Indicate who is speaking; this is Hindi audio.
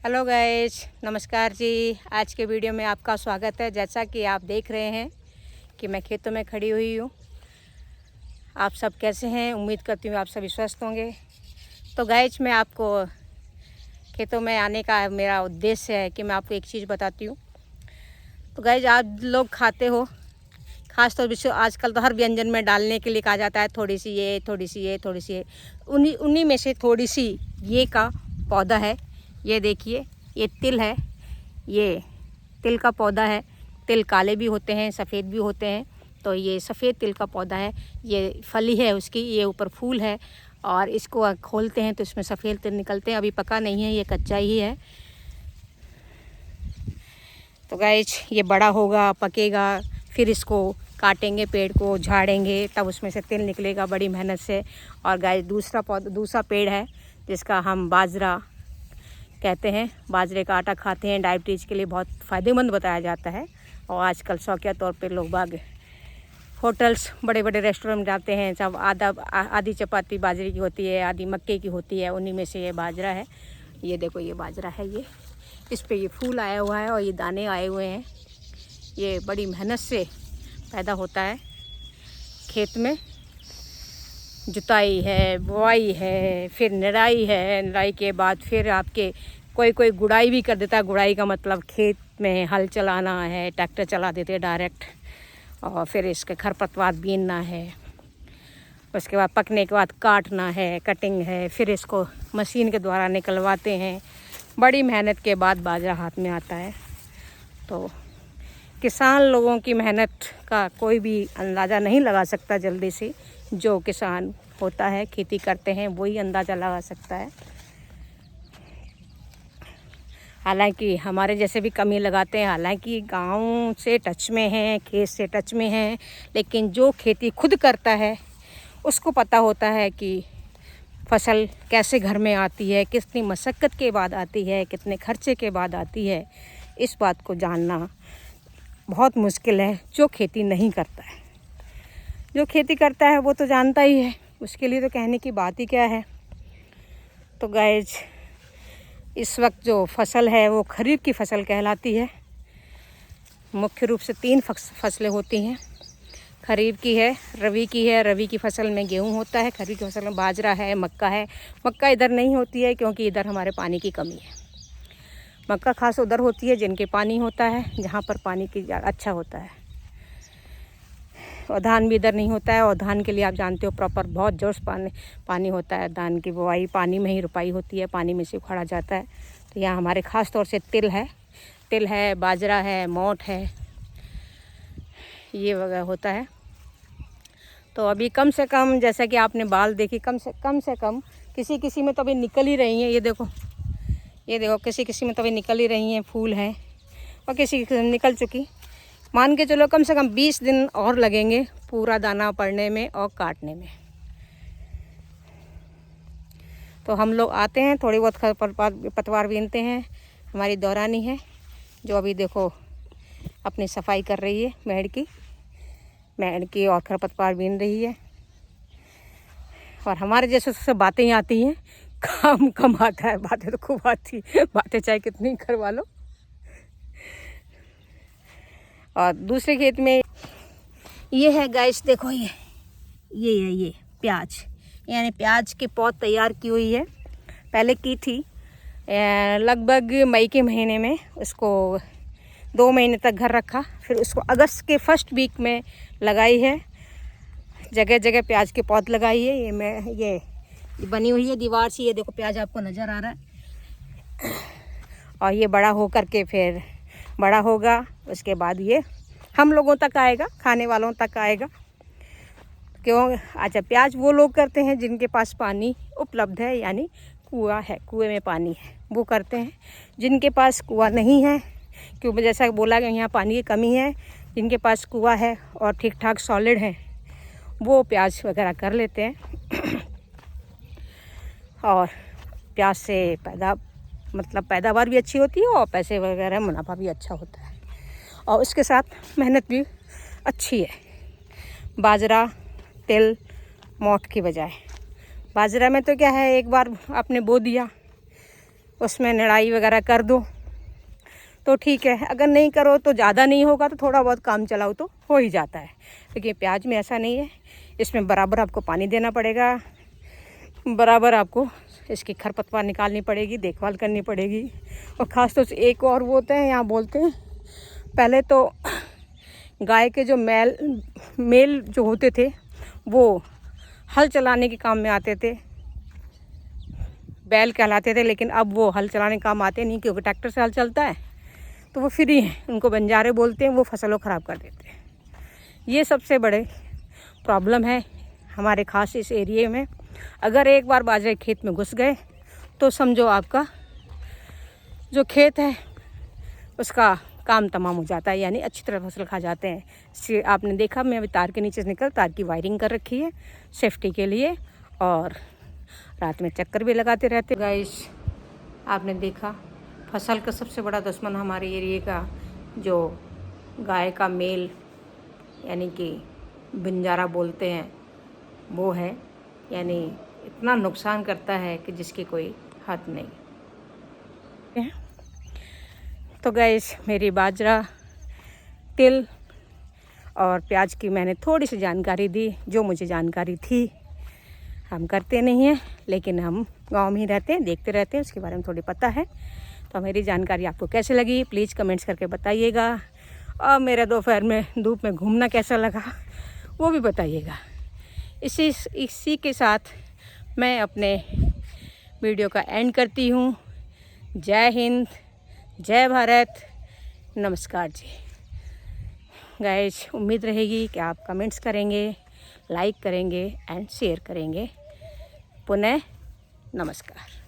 Speaker 1: हेलो गाइस, नमस्कार जी। आज के वीडियो में आपका स्वागत है। जैसा कि आप देख रहे हैं कि मैं खेतों में खड़ी हुई हूँ। आप सब कैसे हैं? उम्मीद करती हूँ आप सभी स्वस्थ होंगे। तो गाइस, मैं आपको खेतों में आने का मेरा उद्देश्य है कि मैं आपको एक चीज़ बताती हूँ। तो गाइस, आप लोग खाते हो, ख़ास तौर पर आजकल तो हर व्यंजन में डालने के लिए कहा जाता है थोड़ी सी ये, थोड़ी सी ये, थोड़ी सी ये। उन्हीं में से थोड़ी सी ये का पौधा है। ये देखिए, ये तिल है। ये तिल का पौधा है। तिल काले भी होते हैं, सफ़ेद भी होते हैं। तो ये सफ़ेद तिल का पौधा है। ये फली है उसकी, ये ऊपर फूल है और इसको खोलते हैं तो इसमें सफ़ेद तिल निकलते हैं। अभी पका नहीं है, ये कच्चा ही है। तो गाइस, ये बड़ा होगा, पकेगा, फिर इसको काटेंगे, पेड़ को झाड़ेंगे, तब उसमें से तिल निकलेगा बड़ी मेहनत से। और गाइस, दूसरा पेड़ है जिसका हम बाजरा कहते हैं। बाजरे का आटा खाते हैं, डायबिटीज़ के लिए बहुत फ़ायदेमंद बताया जाता है। और आजकल शौकिया तौर पे लोग बाग होटल्स, बड़े बड़े रेस्टोरेंट में जाते हैं। सब आधी चपाती बाजरे की होती है, आधी मक्के की होती है। उन्हीं में से ये बाजरा है। ये देखो, ये बाजरा है। ये इस पे ये फूल आया हुआ है और ये दाने आए हुए हैं। ये बड़ी मेहनत से पैदा होता है। खेत में जुताई है, बुआई है, फिर निराई है। निराई के बाद फिर आपके कोई गुड़ाई भी कर देता है। गुड़ाई का मतलब खेत में हल चलाना है, ट्रैक्टर चला देते हैं डायरेक्ट। और फिर इसके खरपतवार बीनना है। उसके बाद पकने के बाद काटना है, कटिंग है। फिर इसको मशीन के द्वारा निकलवाते हैं। बड़ी मेहनत के बाद बाजरा हाथ में आता है। तो किसान लोगों की मेहनत का कोई भी अंदाज़ा नहीं लगा सकता जल्दी से। जो किसान होता है, खेती करते हैं, वही अंदाज़ा लगा सकता है। हालांकि हमारे जैसे भी कमी लगाते हैं, हालांकि गांव से टच में हैं, खेत से टच में हैं, लेकिन जो खेती खुद करता है उसको पता होता है कि फसल कैसे घर में आती है, कितनी मशक्क़त के बाद आती है, कितने खर्चे के बाद आती है। इस बात को जानना बहुत मुश्किल है जो खेती नहीं करता है। जो खेती करता है वो तो जानता ही है, उसके लिए तो कहने की बात ही क्या है। तो गाइस, इस वक्त जो फसल है वो खरीफ की फसल कहलाती है। मुख्य रूप से 3 फसलें होती हैं। खरीफ की है, रबी की है। रबी की फसल में गेहूँ होता है, खरीफ की फसल में बाजरा है, मक्का है। मक्का इधर नहीं होती है क्योंकि इधर हमारे पानी की कमी है। मक्का खास उधर होती है जिनके पानी होता है, जहाँ पर पानी की अच्छा होता है। और धान भी इधर नहीं होता है। और धान के लिए आप जानते हो प्रॉपर बहुत जोर से पानी होता है। धान की बुआई पानी में ही रुपाई होती है, पानी में से उखाड़ा जाता है। तो यहाँ हमारे ख़ास तौर से तिल है, बाजरा है, मोठ है, ये वगैरह होता है। तो अभी कम से कम, जैसा कि आपने बाल देखी, कम से कम किसी में तो अभी निकल ही रही हैं। ये देखो किसी में तो अभी निकल ही रही हैं, फूल हैं। और किसी निकल चुकी। मान के चलो कम से कम 20 दिन और लगेंगे पूरा दाना पड़ने में और काटने में। तो हम लोग आते हैं, थोड़ी बहुत पतवार बीनते हैं। हमारी दौरानी है जो अभी देखो अपनी सफाई कर रही है मेड़ की और खरपतवार बीन रही है। और हमारे जैसे सब बातें ही आती हैं, काम कम आता है। बातें तो खूब आती, बातें चाहे कितनी करवा लो। और दूसरे खेत में ये है गाइस, देखो ये प्याज, यानी प्याज की पौध तैयार की हुई है। पहले की थी लगभग मई के महीने में। उसको 2 महीने तक घर रखा, फिर उसको अगस्त के फर्स्ट वीक में लगाई है। जगह जगह प्याज के पौध लगाई है। ये बनी हुई है दीवार से। ये देखो प्याज आपको नज़र आ रहा है। और ये बड़ा हो करके फिर बड़ा होगा। उसके बाद ये हम लोगों तक आएगा, खाने वालों तक आएगा। क्यों? अच्छा, प्याज वो लोग करते हैं जिनके पास पानी उपलब्ध है, यानी कुआं है, कुएं में पानी है, वो करते हैं। जिनके पास कुआं नहीं है, क्योंकि जैसा बोला गया यहाँ पानी की कमी है, जिनके पास कुआं है और ठीक ठाक सॉलिड है, वो प्याज वगैरह कर लेते हैं। और प्याज से पैदावार भी अच्छी होती है और पैसे वगैरह मुनाफा भी अच्छा होता है। और उसके साथ मेहनत भी अच्छी है। बाजरा, तिल, मोठ की बजाय बाजरा में तो क्या है, एक बार आपने बो दिया, उसमें निराई वगैरह कर दो तो ठीक है। अगर नहीं करो तो ज़्यादा नहीं होगा तो थोड़ा बहुत काम चलाओ तो हो ही जाता है। लेकिन प्याज में ऐसा नहीं है, इसमें बराबर आपको पानी देना पड़ेगा, बराबर आपको इसकी खरपतवार निकालनी पड़ेगी, देखभाल करनी पड़ेगी। और ख़ास तौर से एक और वो होते हैं, यहाँ बोलते हैं पहले तो गाय के जो मेल जो होते थे वो हल चलाने के काम में आते थे, बैल कहलाते थे। लेकिन अब वो हल चलाने के काम आते नहीं, क्योंकि ट्रैक्टर से हल चलता है तो वो फ्री हैं, उनको बंजारे बोलते हैं, वो फसलों ख़राब कर देते हैं। ये सबसे बड़े प्रॉब्लम है हमारे ख़ास इस एरिए में। अगर एक बार बाजरे खेत में घुस गए तो समझो आपका जो खेत है उसका काम तमाम हो जाता है, यानी अच्छी तरह फसल खा जाते हैं। आपने देखा मैं अभी तार के नीचे से निकल तार की वायरिंग कर रखी है सेफ्टी के लिए, और रात में चक्कर भी लगाते रहते। गाइस आपने देखा फसल का सबसे बड़ा दुश्मन हमारे एरिए का जो गाय का मेल यानी कि बंजारा बोलते हैं वो है, यानी इतना नुकसान करता है कि जिसकी कोई हद नहीं। तो गाइस मेरी बाजरा, तिल और प्याज की मैंने थोड़ी सी जानकारी दी, जो मुझे जानकारी थी। हम करते नहीं हैं लेकिन हम गांव में ही रहते हैं, देखते रहते हैं, उसके बारे में थोड़ी पता है। तो मेरी जानकारी आपको कैसे लगी प्लीज़ कमेंट्स करके बताइएगा, और मेरा दोपहर में धूप में घूमना कैसा लगा वो भी बताइएगा। इसी के साथ मैं अपने वीडियो का एंड करती हूँ। जय हिंद, जय भारत, नमस्कार जी। गाइस उम्मीद रहेगी कि आप कमेंट्स करेंगे, लाइक करेंगे एंड शेयर करेंगे। पुनः नमस्कार।